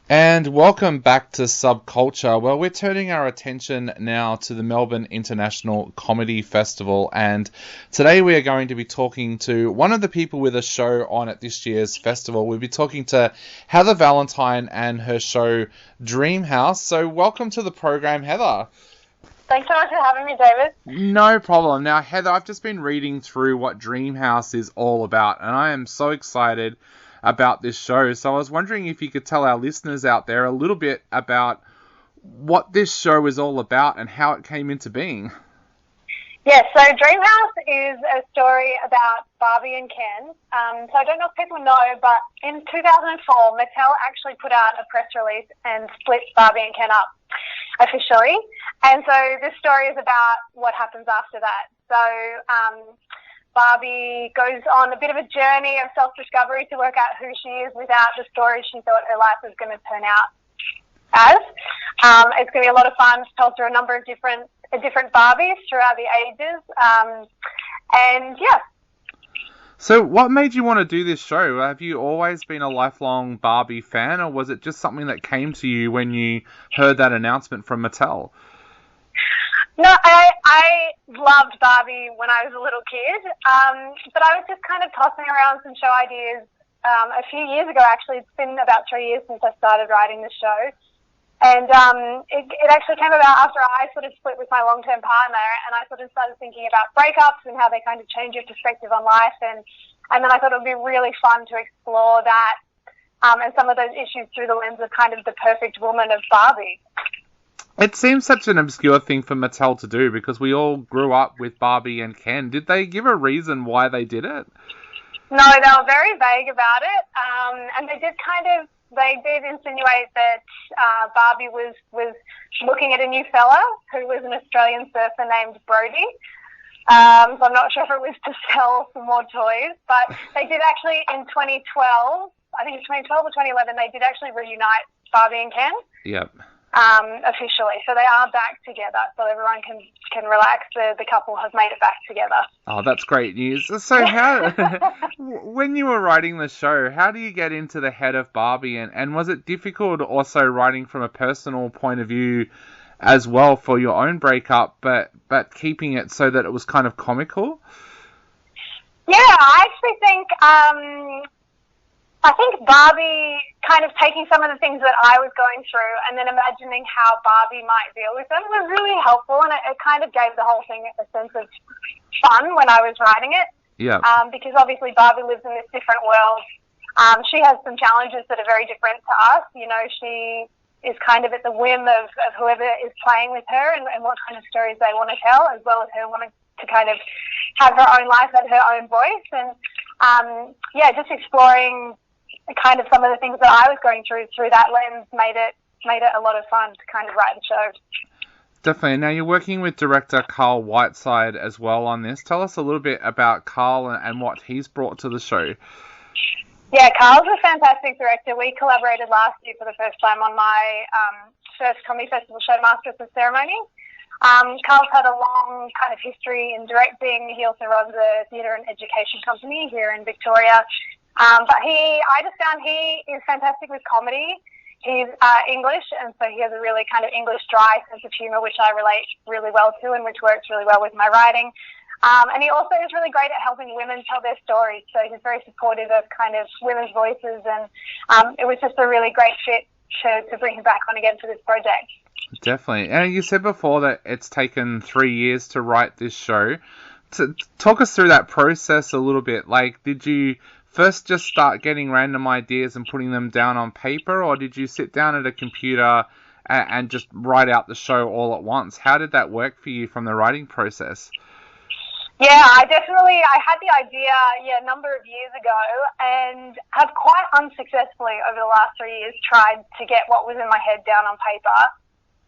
And welcome back to Subculture. Well, we're turning our attention now to the Melbourne International Comedy Festival, and today we are going to be talking to one of the people with a show on at this year's festival. We'll be talking to Heather Valentine and her show Dream House. So welcome to the program, Heather. Thanks so much for having me, David. No problem. Now, Heather, I've just been reading through what Dream House is all about, and I am so excited about this show. So I was wondering if you could tell our listeners out there a little bit about what this show is all about and how it came into being. Yes, so Dream House is a story about Barbie and Ken. So I don't know if people know, but in 2004, Mattel actually put out a press release and split Barbie and Ken up officially. And so this story is about what happens after that. So Barbie goes on a bit of a journey of self-discovery to work out who she is without the story she thought her life was going to turn out as. It's going to be a lot of fun to tell through a number of different Barbies throughout the ages. And yeah. So what made you want to do this show? Have you always been a lifelong Barbie fan, or was it just something that came to you when you heard that announcement from Mattel? No, I loved Barbie when I was a little kid, but I was just kind of tossing around some show ideas a few years ago, actually. It's been about 3 years since I started writing the show, and it actually came about after I sort of split with my long-term partner, and I sort of started thinking about breakups and how they kind of change your perspective on life, and then I thought it would be really fun to explore that and some of those issues through the lens of kind of the perfect woman of Barbie. It seems such an obscure thing for Mattel to do because we all grew up with Barbie and Ken. Did they give a reason why they did it? No, they were very vague about it, and they did insinuate that Barbie was looking at a new fella who was an Australian surfer named Brody. So I'm not sure if it was to sell some more toys, but they did actually in 2012, I think it's 2012 or 2011, they did actually reunite Barbie and Ken. Yep. Officially. So they are back together, so everyone can relax. The couple have made it back together. Oh, that's great news. So how, when you were writing the show, how do you get into the head of Barbie, and was it difficult also writing from a personal point of view as well for your own breakup, but keeping it so that it was kind of comical? Yeah, I actually think Barbie kind of taking some of the things that I was going through and then imagining how Barbie might deal with them was really helpful, and it kind of gave the whole thing a sense of fun when I was writing it. Yeah. Because obviously Barbie lives in this different world. She has some challenges that are very different to us. You know, she is kind of at the whim of whoever is playing with her and what kind of stories they want to tell, as well as her wanting to kind of have her own life at her own voice. And just exploring kind of some of the things that I was going through that lens made it a lot of fun to kind of write the show. Definitely. Now you're working with director Carl Whiteside as well on this. Tell us a little bit about Carl and what he's brought to the show. Yeah, Carl's a fantastic director. We collaborated last year for the first time on my first comedy festival show, Masters of Ceremony. Carl's had a long kind of history in directing. He also runs a theatre and education company here in Victoria. But I just found he is fantastic with comedy. He's English, and so he has a really kind of English dry sense of humour, which I relate really well to and which works really well with my writing. And he also is really great at helping women tell their stories. So he's very supportive of kind of women's voices, and it was just a really great fit to bring him back on again for this project. Definitely. And you said before that it's taken 3 years to write this show. Talk us through that process a little bit. Like, did you first just start getting random ideas and putting them down on paper, or did you sit down at a computer and just write out the show all at once? How did that work for you from the writing process? Yeah, I had the idea a number of years ago and have quite unsuccessfully over the last 3 years tried to get what was in my head down on paper.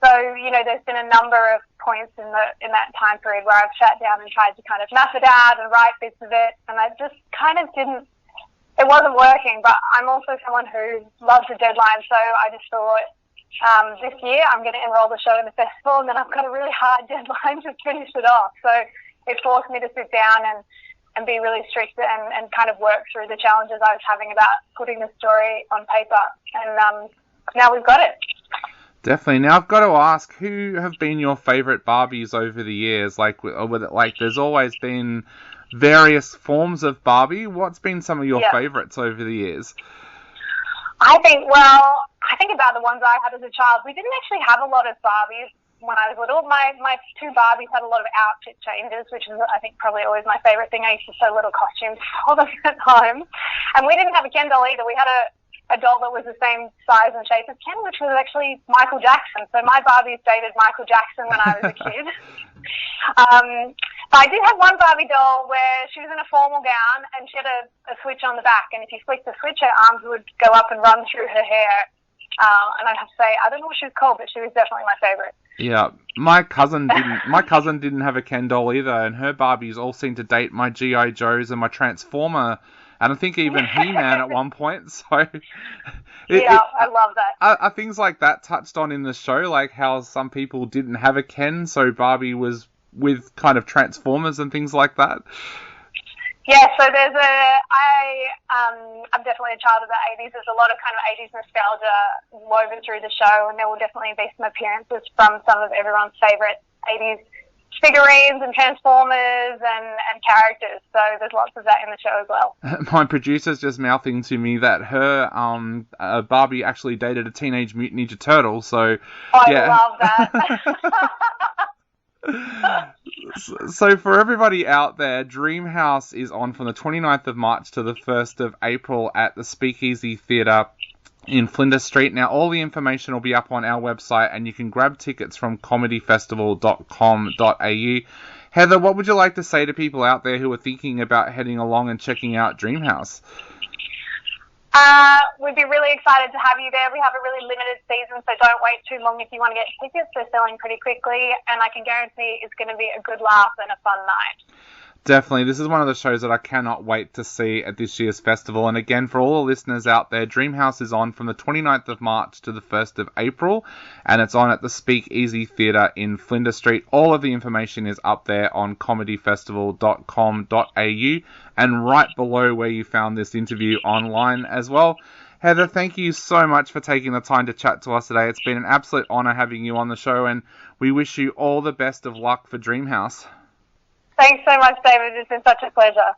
So, you know, there's been a number of points in that time period where I've sat down and tried to kind of map it out and write bits of it, and I just kind of it wasn't working. But I'm also someone who loves a deadline, so I just thought this year I'm going to enroll the show in the festival, and then I've got a really hard deadline to finish it off. So it forced me to sit down and be really strict and kind of work through the challenges I was having about putting the story on paper. And now we've got it. Definitely. Now I've got to ask, who have been your favourite Barbies over the years? Like, there's always been various forms of Barbie. What's been some of your favourites over the years? I think about the ones I had as a child. We didn't actually have a lot of Barbies when I was little. My two Barbies had a lot of outfit changes, which is, I think, probably always my favourite thing. I used to sew little costumes for them at home. And we didn't have a Ken doll either. We had a doll that was the same size and shape as Ken, which was actually Michael Jackson. So my Barbies dated Michael Jackson when I was a kid. But I did have one Barbie doll where she was in a formal gown and she had a switch on the back, and if you flicked the switch, her arms would go up and run through her hair. And I'd have to say, I don't know what she was called, but she was definitely my favourite. Yeah, my cousin didn't have a Ken doll either, and her Barbies all seemed to date my G.I. Joes and my Transformer, and I think even He-Man at one point. So I love that. Are things like that touched on in the show, like how some people didn't have a Ken, so Barbie was with kind of Transformers and things like that? Yeah, so I'm definitely a child of the 80s. There's a lot of kind of 80s nostalgia woven through the show, and there will definitely be some appearances from some of everyone's favourite 80s figurines and Transformers and characters. So there's lots of that in the show as well. My producer's just mouthing to me that her Barbie actually dated a Teenage Mutant Ninja Turtle, so... I love that. So for everybody out there, Dreamhouse is on from the 29th of March to the 1st of April at the Speakeasy Theatre in Flinders Street. Now, all the information will be up on our website, and you can grab tickets from comedyfestival.com.au. Heather, what would you like to say to people out there who are thinking about heading along and checking out Dreamhouse? We'd be really excited to have you there. We have a really limited season, so don't wait too long if you want to get tickets. They're selling pretty quickly, and I can guarantee it's going to be a good laugh and a fun night. Definitely. This is one of the shows that I cannot wait to see at this year's festival. And again, for all the listeners out there, Dreamhouse is on from the 29th of March to the 1st of April, and it's on at the Speakeasy Theatre in Flinders Street. All of the information is up there on comedyfestival.com.au and right below where you found this interview online as well. Heather, thank you so much for taking the time to chat to us today. It's been an absolute honour having you on the show, and we wish you all the best of luck for Dreamhouse. Thanks so much, David. It's been such a pleasure.